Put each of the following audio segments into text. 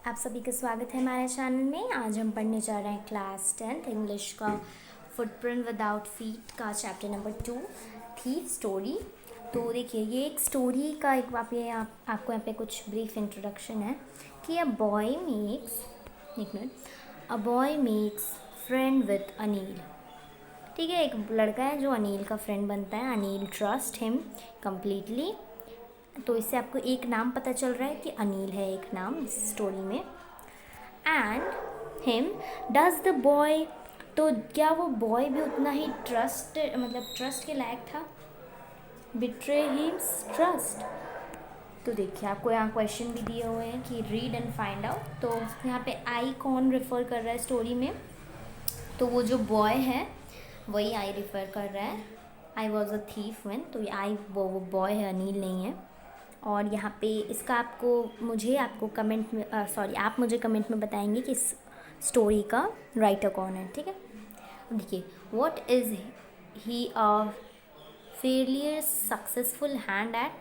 आप सभी का स्वागत है हमारे चैनल में। आज हम पढ़ने जा रहे हैं क्लास 10th इंग्लिश का फुटप्रिंट विदाउट फीट का चैप्टर नंबर 2 थीफ स्टोरी। तो देखिए, ये एक स्टोरी का एक आपको यहाँ पे कुछ ब्रीफ इंट्रोडक्शन है कि a boy makes friend with Anil. ठीक है, एक लड़का है जो अनिल का फ्रेंड बनता है। Anil trust him completely. तो इससे आपको एक नाम पता चल रहा है कि अनिल है एक नाम इस स्टोरी में। And him does the boy, तो क्या वो बॉय भी उतना ही ट्रस्ट के लायक था? Betray hymns trust. तो देखिए, आपको यहाँ क्वेश्चन भी दिए हुए हैं कि रीड एंड फाइंड आउट। तो यहाँ पे आई कौन रेफर कर रहा है स्टोरी में? तो वो जो बॉय है वही आई रेफर कर रहा है। I was a thief when, तो ये आई वो बॉय है, अनिल नहीं है। और यहाँ पे इसका आपको कमेंट में आप मुझे कमेंट में बताएंगे कि इस स्टोरी का राइटर कौन है। ठीक है, देखिए, what is he a failure successful hand eight?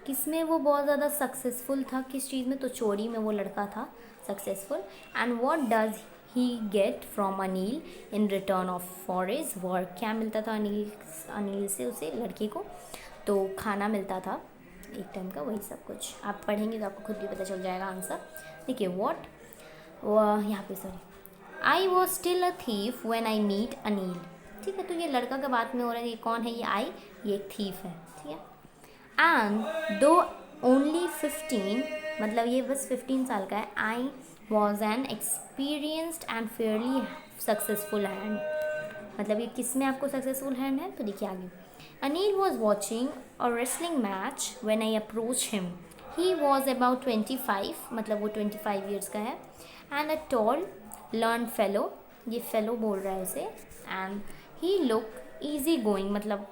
किसमें वो बहुत ज़्यादा सक्सेसफुल था, किस चीज़ में? तो चोरी में वो लड़का था successful. And what does he get from Anil in return of for his work? क्या मिलता था अनिल से उसे, लड़के को? तो खाना मिलता था एक टाइम का, वही सब कुछ आप पढ़ेंगे तो आपको खुद भी पता चल जाएगा आंसर। देखिए, यहाँ पे I was still a thief when I meet Anil. ठीक है, तो ये लड़का का बात में हो रहा है। ये कौन है? ये आई, ये एक थीफ है। ठीक है, एंड दो ओनली 15, मतलब ये बस 15 साल का है। I was an experienced and Fairlie successful hand, मतलब ये किस में आपको सक्सेसफुल हैंड है? तो देखिए आगे, Anil was watching a wrestling match when I approach him. He was about 25, मतलब वो 25 ईयर्स का है। And a tall lean fellow, ये फेलो बोल रहा है उसे। And he look easy going, मतलब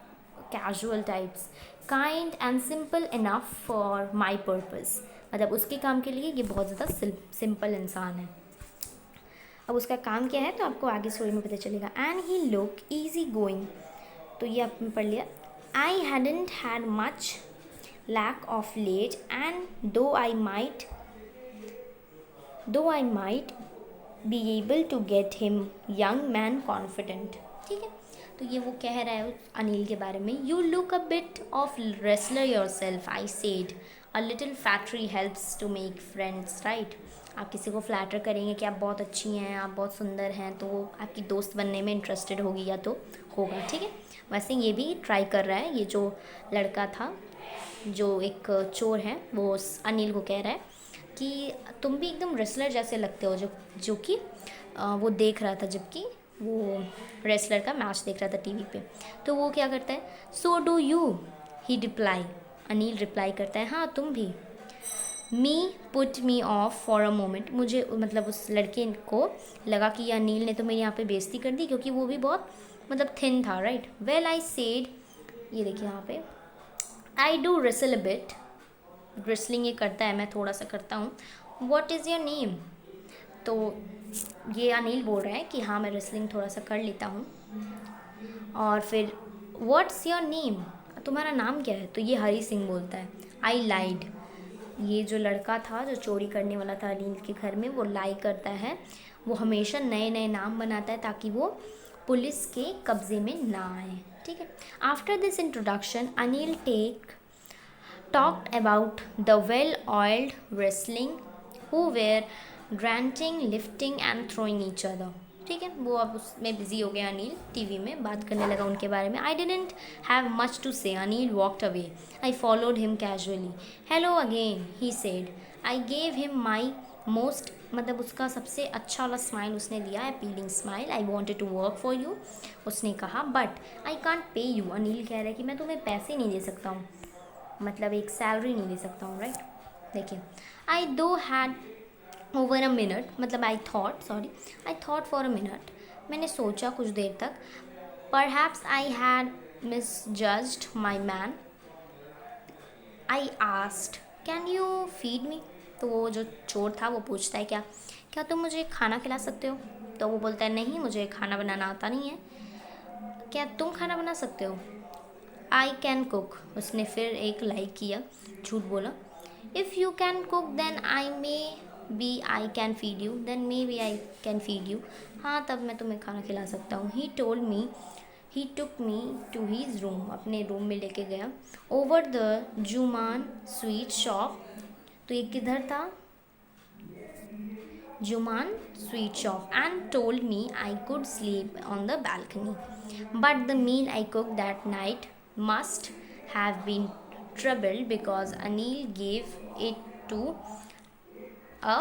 casual types, kind and simple enough for my purpose, मतलब उसके काम के लिए ये बहुत ज़्यादा सिंपल इंसान है। अब उसका काम क्या है तो आपको आगे स्टोरी में पता चलेगा। And he look easy going, तो ये आपने पढ़ लिया। I hadn't had much lack of late and though I might be able to get him young man confident. ठीक है, तो ये वो कह रहा है उस अनिल के बारे में। You look a bit of wrestler yourself, I said, a little flattery helps to make friends, right? आप किसी को फ्लैटर करेंगे कि आप बहुत अच्छी हैं, आप बहुत सुंदर हैं, तो वो आपकी दोस्त बनने में इंटरेस्टेड होगी या तो होगा। ठीक है, वैसे ये भी ट्राई कर रहा है। ये जो लड़का था, जो एक चोर है, वो उस अनिल को कह रहा है कि तुम भी एकदम रेसलर जैसे लगते हो, जो कि वो देख रहा था, जबकि वो रेसलर का मैच देख रहा था टीवी पे। तो वो क्या करता है, so do you, he reply, Anil reply करता है, हाँ तुम भी। Me put me of for a moment, मुझे मतलब उस लड़के को लगा कि ये अनिल ने तो मेरी यहाँ पे बेइज्जती कर दी, क्योंकि वो भी बहुत मतलब थिन था, राइट? वेल आई सेड, ये देखिए यहाँ पे, I do wrestle a bit, wrestling ये करता है, मैं थोड़ा सा करता हूँ। What is your name? तो ये अनिल बोल रहा है कि हाँ मैं रेसलिंग थोड़ा सा कर लेता हूँ। और फिर व्हाट्स योर नेम, तुम्हारा नाम क्या है? तो ये हरी सिंह बोलता है, आई लाइड। ये जो लड़का था जो चोरी करने वाला था अनिल के घर में, वो लाई करता है। वो हमेशा नए नए नाम बनाता है ताकि वो पुलिस के कब्जे में ना आए। ठीक है, after this introduction Anil talked about the well-oiled wrestling who were grunting, lifting and throwing each other. ठीक है, वो अब उसमें बिजी हो गया अनिल, टीवी में बात करने लगा उनके बारे में। I didn't have much to say, Anil walked away, I followed him casually. Hello again, he said, I gave him my most, मतलब उसका सबसे अच्छा वाला स्माइल उसने दिया, appealing smile. I wanted to work for you, उसने कहा, but I can't pay you, Anil कह रहा है कि मैं तुम्हें पैसे नहीं दे सकता हूँ, मतलब एक सैलरी नहीं दे सकता हूँ, राइट? देखिए, आई दो हैड ओवर अ मिनट, मतलब I thought for a minute, मैंने सोचा कुछ देर तक। Perhaps I had miss judged my man, I asked, can you feed me? तो वो जो चोर था वो पूछता है, क्या क्या तुम मुझे खाना खिला सकते हो? तो वो बोलता है, नहीं मुझे खाना बनाना आता नहीं है। क्या तुम खाना बना सकते हो? आई कैन कुक, उसने फिर एक लाइक किया, झूठ बोला। If you can cook then I maybe I can feed you, then maybe I can feed you, हाँ तब मैं तुम्हें खाना खिला सकता हूँ। He told me, he took me to his room, अपने रूम में लेके गया। Over the Jumna sweet shop, तो ये किधर था, Jumna sweet shop, and told me I could sleep on the balcony. But the meal I cooked that night must have been troubled because Anil gave it to a,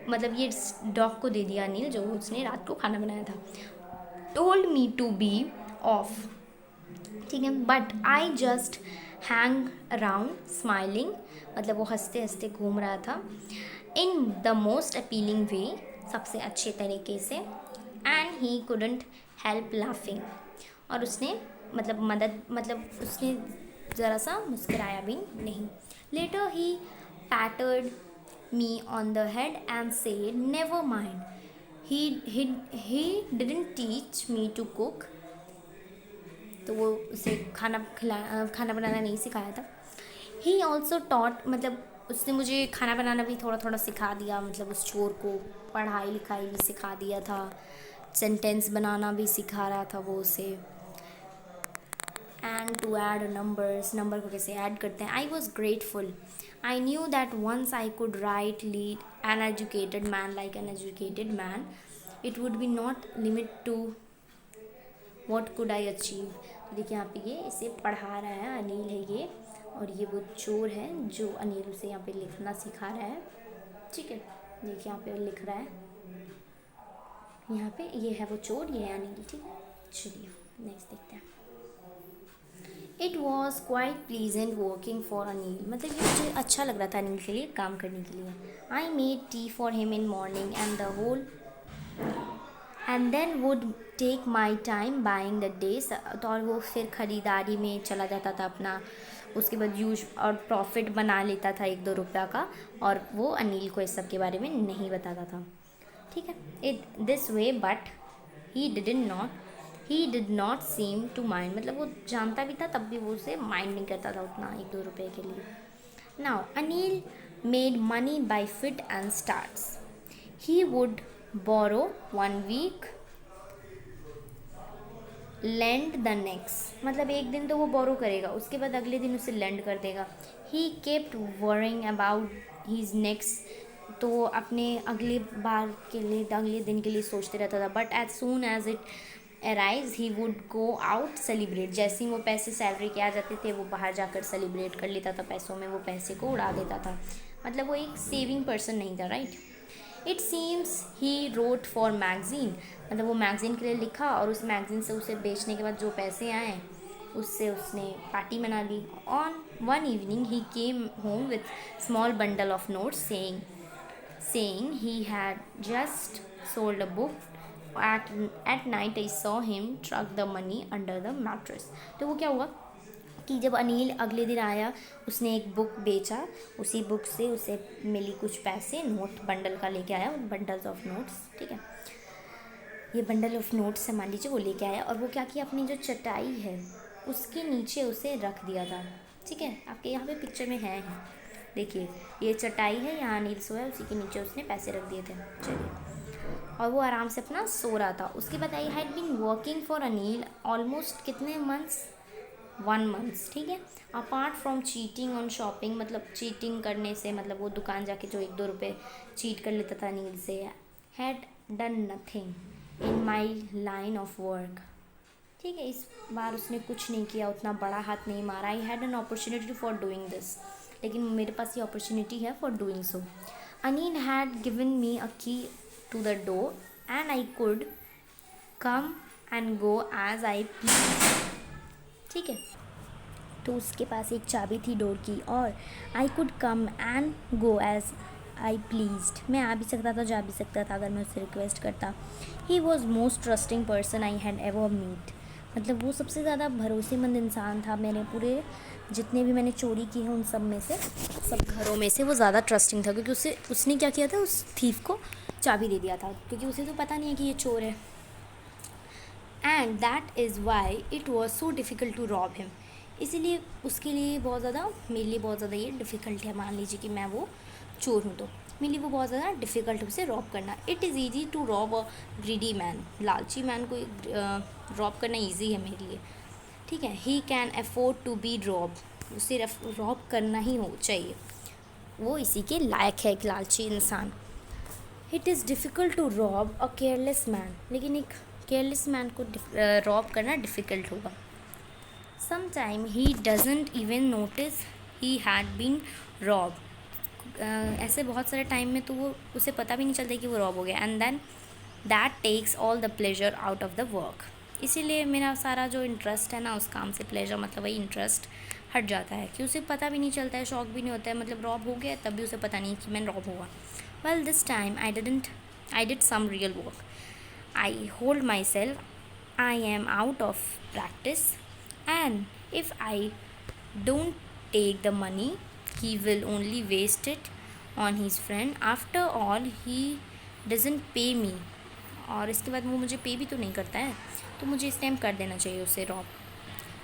मतलब ये dog को दे दिया अनिल, जो उसने रात को खाना बनाया था। Told me to be off, ठीक है, but I just hang around smiling, मतलब वो हंसते हंसते घूम रहा था, in the most appealing way, सबसे अच्छे तरीके से, and he couldn't help laughing, और उसने मतलब उसने ज़रा सा मुस्कुराया भी नहीं। Later he patted me on the head and said never mind, he didn't teach me to cook, तो वो उसे खाना बनाना नहीं सिखाया था। ही ऑल्सो टॉट, मतलब उसने मुझे खाना बनाना भी थोड़ा थोड़ा सिखा दिया, मतलब उस चोर को पढ़ाई लिखाई भी सिखा दिया था, सेंटेंस बनाना भी सिखा रहा था वो उसे, and to add numbers, number को कैसे ऐड करते हैं। I was grateful, I knew that once I could write lead an educated man like an educated man, it would be not limit to what could I achieve. देखिए यहाँ पे ये इसे पढ़ा रहा है, अनिल है ये, और ये वो चोर है जो अनिल उसे यहाँ पे लिखना सिखा रहा है, ठीक है। देखिए यहाँ पे लिख रहा है, यहाँ पे ये है वो चोर, ये है अनिल, ठीक है। चलिए नेक्स्ट देखते हैं। It was quite pleasant working for Anil, मतलब ये मुझे अच्छा लग रहा था अनिल के लिए काम करने के लिए। I made tea for him in morning and then would take my time buying the days, तो और वो फिर ख़रीदारी में चला जाता था अपना, उसके बाद यूज और प्रॉफिट बना लेता था 1-2 रुपया का, और वो अनिल को इस सब के बारे में नहीं बताता था, ठीक है। It this way but he did not seem to mind, मतलब वो जानता भी था तब भी वो उसे माइंड नहीं करता था उतना 1-2 रुपये के लिए। Now Anil made money by fit and starts, he would borrow 1 week lend the next, मतलब एक दिन तो वो बोरो करेगा, उसके बाद अगले दिन उसे लेंड कर देगा। He kept worrying about his next, तो वो अपने अगले बार के लिए, अगले दिन के लिए सोचते रहता था। But as soon as it arise he would go out celebrate, जैसे ही वो पैसे सैलरी के आ जाते थे वो बाहर जाकर सेलिब्रेट कर लेता था पैसों में, वो पैसे को उड़ा देता था, मतलब वो एक सेविंग पर्सन नहीं था, right. It seems he wrote for magazine, मतलब वो मैगज़ीन के लिए लिखा, और उस मैगज़ीन से उसे बेचने के बाद जो पैसे आए उससे उसने पार्टी मना ली। On one evening he came home with small bundle of notes saying he had just sold a book. At night I saw him tuck the money under the mattress. तो वो क्या हुआ कि जब अनिल अगले दिन आया, उसने एक बुक बेचा, उसी बुक से उसे मिली कुछ पैसे, नोट बंडल का लेके आया, बंडल्स ऑफ नोट्स, ठीक है। ये बंडल ऑफ नोट्स से मान लीजिए वो लेके आया, और वो क्या किया, अपनी जो चटाई है उसके नीचे उसे रख दिया था, ठीक है। आपके यहाँ पे पिक्चर में है, देखिए ये चटाई है, यहाँ अनिल सोया, उसी के नीचे उसने पैसे रख दिए थे, चलिए, और वो आराम से अपना सो रहा था। उसके बाद I had been working for Anil almost कितने मंथ्स, 1 मंथ्स, ठीक है। Apart from cheating on shopping, मतलब चीटिंग करने से, मतलब वो दुकान जाके जो 1-2 रुपये चीट कर लेता था अनिल से। Had done nothing in my line of work, ठीक है। इस बार उसने कुछ नहीं किया, उतना बड़ा हाथ नहीं मारा। I had an opportunity for doing this, लेकिन मेरे पास ये अपॉर्चुनिटी है for doing so. Anil had given me a key to the door and I could come and go as I please, ठीक है। तो उसके पास एक चाबी थी डोर की, और I could come and go as I pleased, मैं आ भी सकता था, जा भी सकता था अगर मैं उससे रिक्वेस्ट करता। He was most trusting person I had ever meet, मतलब वो सबसे ज़्यादा भरोसेमंद इंसान था, मैंने पूरे जितने भी मैंने चोरी की है उन सब में से, सब घरों में से वो ज़्यादा ट्रस्टिंग था, क्योंकि उसने क्या किया था, उस थीफ को चाबी दे दिया था, क्योंकि उसे तो पता नहीं है कि ये चोर है। And that is why it was so difficult to rob him, इसीलिए उसके लिए बहुत ज़्यादा, मेरे लिए बहुत ज़्यादा ये डिफ़िकल्ट है, मान लीजिए कि मैं वो चोर हूँ तो मेरे लिए वो बहुत ज़्यादा डिफ़िकल्ट उसे रॉब करना। It is easy to rob a greedy man, लालची मैन को रॉब करना ईजी है मेरे लिए, ठीक है। He can afford to be rob, उसे रॉब करना ही हो चाहिए, वो इसी के लायक है एक लालची इंसान। It is difficult to rob a careless man, लेकिन एक केयरलेस मैन को रॉब करना डिफ़िकल्ट होगा। Sometime he doesn't even notice he had been robbed. ऐसे बहुत सारे टाइम में तो वो उसे पता भी नहीं चलता कि वो रॉब हो गया। And then that takes all the pleasure out of the work. इसीलिए मेरा सारा जो इंटरेस्ट है ना उस काम से, प्लेजर मतलब वही इंटरेस्ट हट जाता है कि उसे पता भी नहीं चलता है, शौक भी नहीं होता है, मतलब रॉब हो गया तब भी उसे पता नहीं कि मैं रॉब हुआ। Well this time I did some real work. I hold myself I am out of practice and if I don't take the money he will only waste it on his friend. After all he doesn't pay me, और इसके बाद वो मुझे पे भी तो नहीं करता है, तो मुझे इस टाइम कर देना चाहिए उसे रॉब।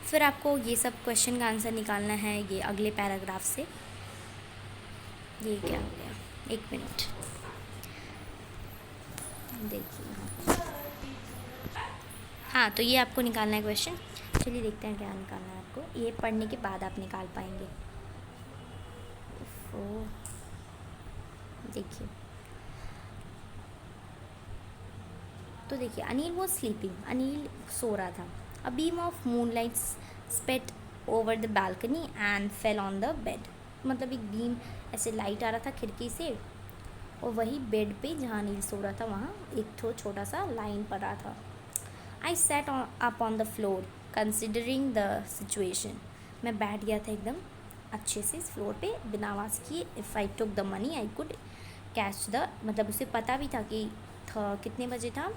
फिर आपको ये सब क्वेश्चन का आंसर निकालना है ये अगले पैराग्राफ से। ये क्या हो गया, एक मिनट देखिए। हाँ, तो ये आपको निकालना है क्वेश्चन। चलिए देखते हैं क्या निकालना है आपको, ये पढ़ने के बाद आप निकाल पाएंगे। देखिए, तो देखिए अनिल वॉज स्लीपिंग, अनिल सो रहा था। A beam of moonlight स्पेट over the balcony and fell on the bed, मतलब एक बीम ऐसे लाइट आ रहा था खिड़की से और वही बेड पे जहाँ अनिल सो रहा था वहाँ एक छोटा सा लाइन पड़ रहा था। I set up on the floor considering the situation, मैं बैठ गया था एकदम अच्छे से इस फ्लोर पे बिना आवाज़ किए। If I took the money I could catch the, मतलब उसे पता भी था कि कितने बजे था,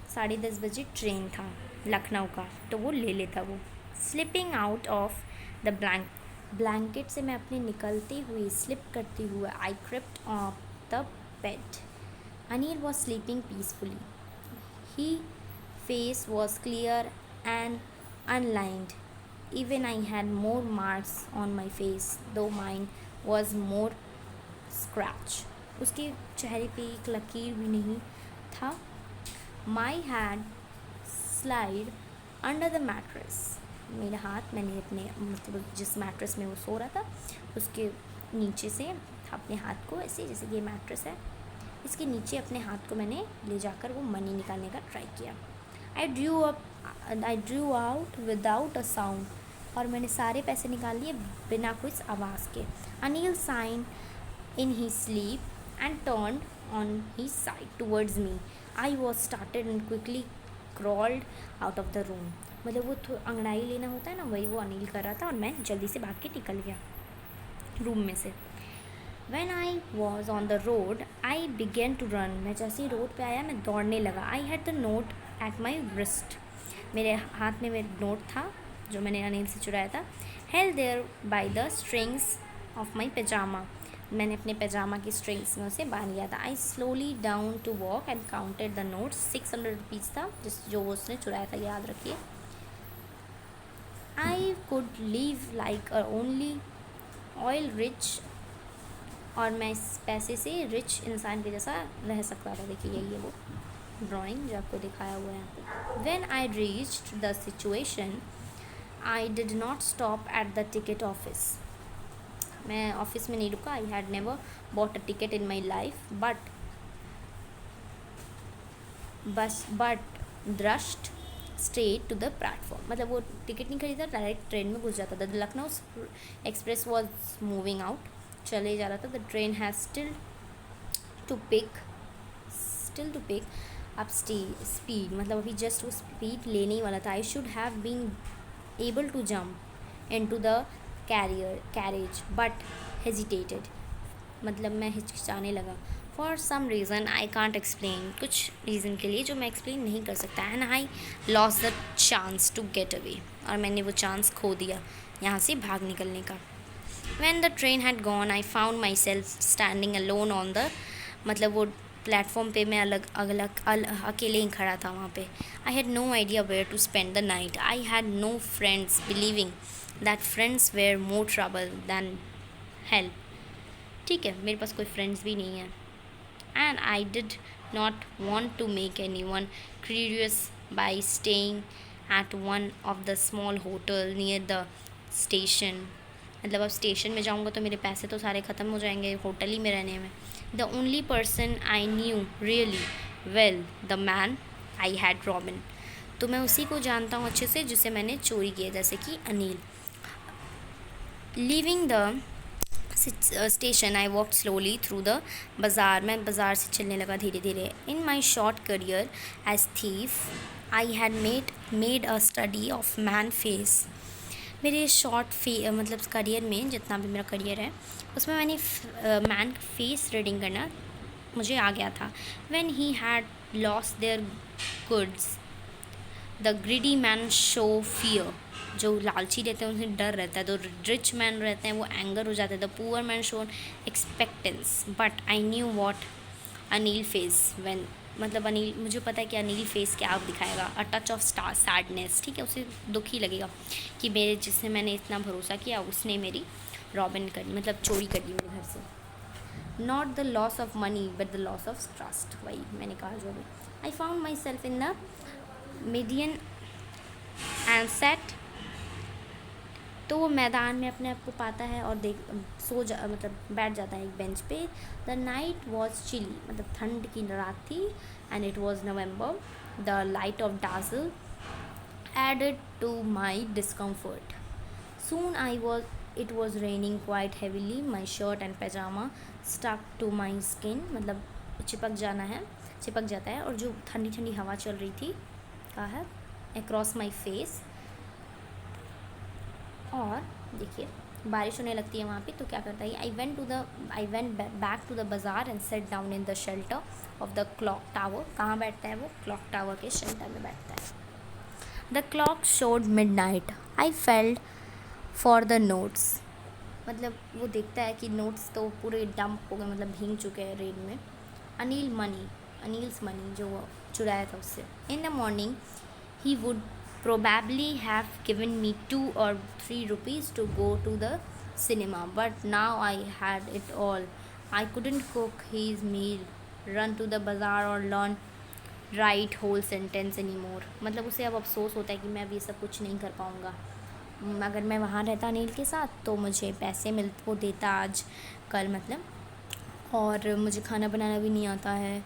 10:30 बजे ट्रेन था लखनऊ का, तो वो ले लेता वो। Slipping out of the blanket से मैं अपने निकलते हुए स्लिप करते हुए I crept off the bed. Anil was sleeping peacefully, he face was clear and unlined. Even I had more marks on my face, though mine was more scratch. उसके चेहरे पे एक लकीर भी नहीं था। My hand slid under the mattress. मेरा हाथ मैंने अपने मतलब जिस मैट्रेस में वो सो रहा था उसके नीचे से अपने हाथ को ऐसे, जैसे ये मैट्रेस है इसके नीचे अपने हाथ को मैंने ले जाकर वो मनी निकालने का ट्राई किया। I drew out without a sound, और मैंने सारे पैसे निकाल लिए बिना कुछ आवाज़ के। Anil sighed in his sleep and turned on his side towards me. I was startled and quickly crawled out of the room. मतलब वो अंगड़ाई लेना होता है ना, वही वो अनिल कर रहा था और मैं जल्दी से भाग के निकल गया रूम में से। When I was on the road, I began to run. मैं जैसे ही रोड पे आया मैं दौड़ने लगा। I had the note at my wrist. मेरे हाथ में मेरा नोट था जो मैंने अनिल से चुराया था। Held there by the strings of my pajama. मैंने अपने पैजामा की स्ट्रिंग्स में उसे बांध लिया था। I slowly down to walk and counted the notes. 600 rupees था जो वो उसने चुराया था, याद रखिए। I could live like a only oil rich, और मैं इस पैसे से रिच इंसान के जैसा रह सकता था। देखिए यही है वो ड्राइंग जो आपको दिखाया हुआ है। When I reached the situation, I did not stop at the ticket office. मैं ऑफिस में नहीं रुका। I had never bought a ticket in my life, but rushed straight to the platform. मतलब वो टिकट नहीं खरीदा, डायरेक्ट ट्रेन में घुस जाता था। The Lucknow express was moving out, चले जा रहा था। The train has still to pick up speed, मतलब अभी जस्ट वो स्पीड लेने ही वाला था। I should have been able to jump in to the carriage but hesitated, मतलब मैं हिचकिचाने लगा। For some reason I can't explain, कुछ रीज़न के लिए जो मैं एक्सप्लेन नहीं कर सकता। And I lost the chance to get away, और मैंने वो चांस खो दिया यहाँ से भाग निकलने का। When the train had gone, I found myself standing alone on the, मतलब वो प्लेटफॉर्म पे मैं अकेले ही खड़ा था वहाँ पे। I had no idea where to spend the night. I had no friends, believing that friends were more trouble than help. ठीक है, मेरे पास कोई फ्रेंड्स भी नहीं है, and I did not want to make anyone curious by staying at one of the small hotel near the station. मतलब अब station में जाऊँगा तो मेरे पैसे तो सारे ख़त्म हो जाएंगे होटल ही में रहने में. The only person I knew really well, the man I had robbed. तो मैं उसी को जानता हूँ अच्छे से जिसे मैंने चोरी किया, जैसे कि Anil. Leaving the station I walk slowly through the bazaar. मैं बाज़ार से चलने लगा धीरे धीरे. In my short career as thief I had made a study of man face. मेरे मतलब करियर में जितना भी मेरा करियर है उसमें मैंने मैन फेस रीडिंग करना मुझे आ गया था. When he had lost their goods the greedy man show fear. जो लालची रहते हैं उन्हें डर रहता है. जो रिच मैन रहते हैं वो एंगर हो जाते हैं. The poor man shone expectance. But I knew what Anil face when. मतलब अनिल, मुझे पता है कि अनिल फेस क्या दिखाएगा. अ टच ऑफ सैडनेस. ठीक है, उसे दुख ही लगेगा कि मेरे जिससे मैंने इतना भरोसा किया उसने मेरी रॉबिन करी, मतलब चोरी कर ली मेरे घर से. Not the loss of money but the loss of trust. वही मैंने कहा जो भी. I found my self in the median and set. तो वो मैदान में अपने आप को पाता है और मतलब बैठ जाता है एक बेंच पे. The night was chilly. मतलब ठंड की रात थी. And it was November. The light of dazzle added to my discomfort. Soon it was raining quite heavily. My shirt and pyjama stuck to my skin. मतलब चिपक जाता है. और जो ठंडी ठंडी हवा चल रही थी कहा है अक्रॉस माई फेस. और देखिए बारिश होने लगती है वहाँ पे. तो क्या करता है, I went back to the bazaar and sat down in the shelter of the clock tower. कहाँ बैठता है वो? क्लॉक टावर के शेल्टर में बैठता है. The clock showed midnight. I failed for the notes. मतलब वो देखता है कि नोट्स तो पूरे डंप हो गए, मतलब भीग चुके हैं रेन में. अनिल्स मनी जो वो चुराया था उससे. In the morning he would probably have given me 2 or 3 rupees to go to the cinema, but now I had it all. I couldn't cook his meal, run to the bazaar or learn write whole sentence anymore. मतलब उसे अब अफसोस होता है कि मैं अब ये सब कुछ नहीं कर पाऊँगा. अगर मैं वहाँ रहता अनिल के साथ तो मुझे पैसे वो देता आज कल मतलब. और मुझे खाना बनाना भी नहीं आता है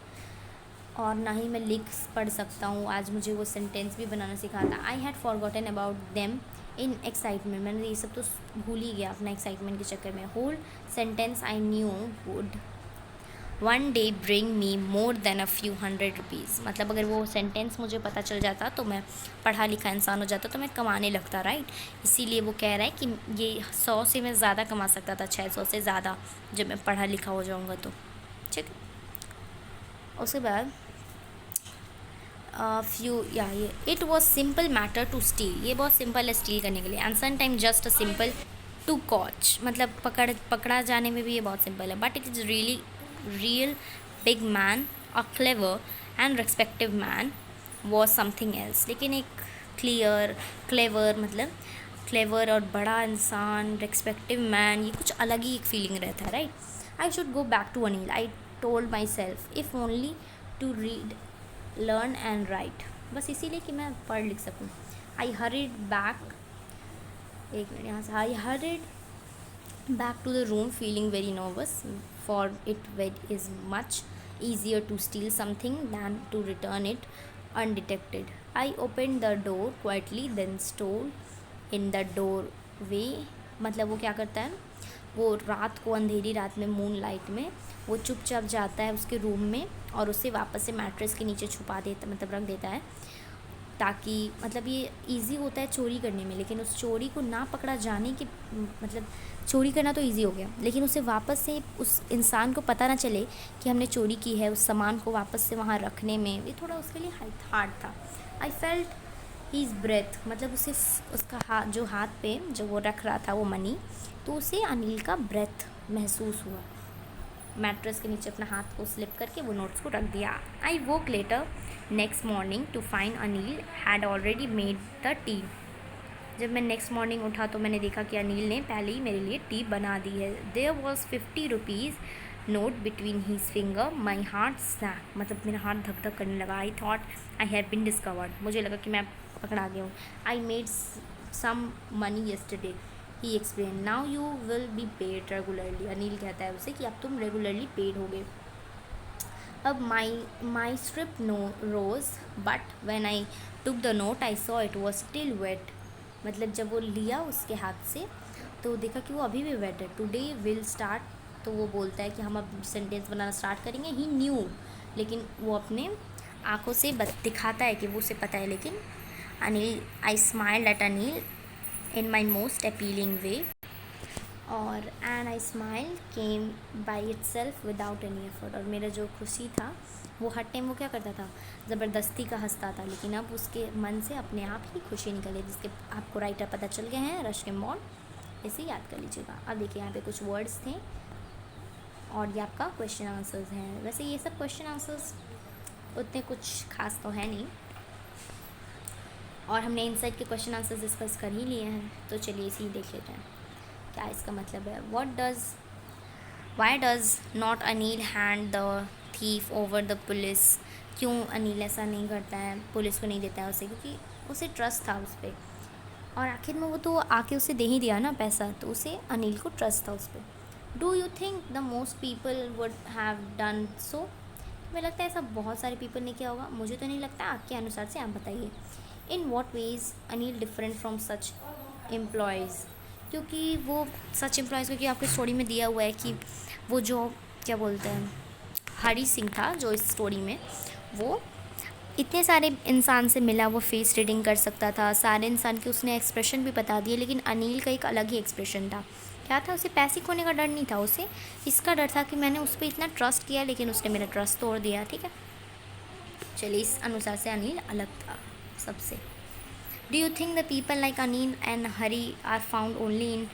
और ना ही मैं लिख पढ़ सकता हूँ. आज मुझे वो सेंटेंस भी बनाना सिखाता. I had forgotten about them in excitement. मैंने ये सब तो भूल ही गया अपना एक्साइटमेंट के चक्कर में. Whole sentence I knew would one day bring me more than a few hundred rupees. मतलब अगर वो सेंटेंस मुझे पता चल जाता तो मैं पढ़ा लिखा इंसान हो जाता, तो मैं कमाने लगता. राइट, इसीलिए वो कह रहा है कि ये 100 से मैं ज़्यादा कमा सकता था, 600 से ज़्यादा, जब मैं पढ़ा लिखा हो जाऊँगा तो. ठीक है, उसके बाद ये it was simple matter to steal. ये बहुत सिंपल है स्टील करने के लिए. And some time just a simple to catch. मतलब पकड़ा जाने में भी ये बहुत सिंपल है. But it is real big man, a clever and respective man was something else. लेकिन एक क्लेवर मतलब क्लेवर और बड़ा इंसान, रेस्पेक्टिव मैन, ये कुछ अलग ही एक फीलिंग रहता है. Right, I should go back to Anil. I told myself if only to read, learn and write. बस इसीलिए कि मैं पढ़ लिख सकूँ. आई हरिड बैक, एक मिनट यहाँ से. I hurried back to the room feeling very nervous, for it is much easier to steal something than to return it undetected. I opened the door quietly then stole in the doorway. मतलब वो क्या करता है, वो रात को अंधेरी रात में मून लाइट में वो चुपचाप जाता है उसके रूम में और उसे वापस से मैट्रेस के नीचे छुपा देता, मतलब रख देता है, ताकि मतलब ये इजी होता है चोरी करने में. लेकिन उस चोरी को ना पकड़ा जाने के, मतलब चोरी करना तो इजी हो गया, लेकिन उसे वापस से उस इंसान को पता ना चले कि हमने चोरी की है, उस सामान को वापस से वहाँ रखने में ये थोड़ा उसके लिए हार्ड था. I felt his breath. मतलब उसे उसका हाथ, जो हाथ पे जो वो रख रहा था वो मनी, तो उसे अनिल का ब्रेथ महसूस हुआ. मैट्रेस के नीचे अपना हाथ को स्लिप करके वो नोट्स को रख दिया. I woke later next morning to find Anil had already made the tea. जब मैं नेक्स्ट मॉर्निंग उठा तो मैंने देखा कि अनिल ने पहले ही मेरे लिए टी बना दी है। There was 50 rupees note between his finger, my heart snap, मतलब मेरा हाथ धक धक करने लगा। I thought I have been discovered, मुझे लगा कि मैं पकड़ा गया हूँ। I made some money yesterday, he explain, now you will be paid regularly. Anil कहता है उसे कि अब तुम रेगुलरली पेड होगे। अब my strip no rose but when I took the note I saw it was still wet, मतलब जब वो लिया उसके हाथ से तो देखा कि वो अभी भी वेट है। टुडे विल स्टार्ट, तो वो बोलता है कि हम अब सेंटेंस बनाना स्टार्ट करेंगे। ही न्यू, लेकिन वो अपने आँखों से दिखाता है कि वो उसे पता है। लेकिन Anil, I smiled at Anil in my most appealing way, और and I smile came by itself without any effort, और मेरा जो खुशी था वो हर टाइम वो क्या करता था, ज़बरदस्ती का हंसता था, लेकिन अब उसके मन से अपने आप ही खुशी निकली, जिसके आपको राइटर पता चल गए हैं, रस्किन बॉन्ड, इसे याद कर लीजिएगा। अब देखिए यहाँ पे कुछ वर्ड्स थे और ये आपका क्वेश्चन आंसर्स हैं। वैसे ये सब क्वेश्चन आंसर्स उतने कुछ खास तो है नहीं, और हमने इनसाइड के क्वेश्चन आंसर्स डिस्कस कर ही लिए हैं, तो चलिए इसी देख लेते हैं क्या इसका मतलब है। Why does not Anil hand the thief over the police, क्यों अनिल ऐसा नहीं करता है, पुलिस को नहीं देता है उसे, क्योंकि उसे ट्रस्ट था उस पर, और आखिर में वो तो आके उसे दे ही दिया ना पैसा, तो उसे अनिल को ट्रस्ट था उस पर। Do you think the most people would have done so, मुझे लगता है ऐसा बहुत सारे पीपल ने किया होगा, मुझे तो नहीं लगता, आपके अनुसार से आप बताइए। In what ways Anil different from such employees, क्योंकि वो सच एम्प्लॉयज़, क्योंकि आपकी स्टोरी में दिया हुआ है कि वो जो क्या बोलते हैं हरी सिंह था जो इस स्टोरी में, वो इतने सारे इंसान से मिला, वो फेस रीडिंग कर सकता था, सारे इंसान के उसने एक्सप्रेशन भी बता दिए, लेकिन अनिल का एक अलग ही एक्सप्रेशन था। क्या था, उसे पैसे खोने का डर नहीं था, उसे इसका डर था कि मैंने उस पर इतना ट्रस्ट किया लेकिन उसने मेरा ट्रस्ट तोड़ दिया। ठीक है, चलिए इस अनुसार से अनिल अलग था सबसे। Do you think the people like Anil and Hari are found only in,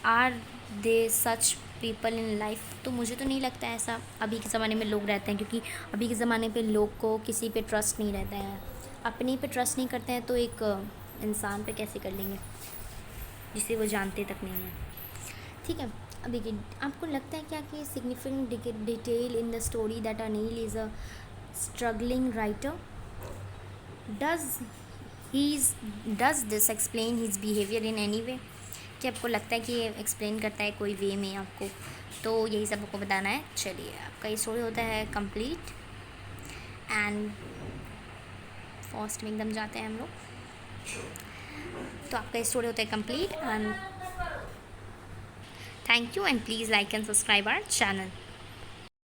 are they such people in life, तो मुझे तो नहीं लगता ऐसा अभी के ज़माने में लोग रहते हैं, क्योंकि अभी के ज़माने पे लोग को किसी पे ट्रस्ट नहीं रहता है, अपने पे ट्रस्ट नहीं करते हैं तो एक इंसान पे कैसे कर लेंगे जिसे वो जानते तक नहीं है। ठीक है, अब देखिए, आपको लगता है क्या कि significant detail in the story that Anil is a struggling writer, does this explain his behaviour in any way, कि आपको लगता है कि ये एक्सप्लेन करता है कोई वे में आपको, तो यही सब आपको बताना है। चलिए, आपका ये स्टोरी होता है कंप्लीट, एंड फर्स्ट में एकदम जाते हैं हम लोग, तो आपका ये स्टोरी होता है complete, and thank you, and please like and subscribe our channel.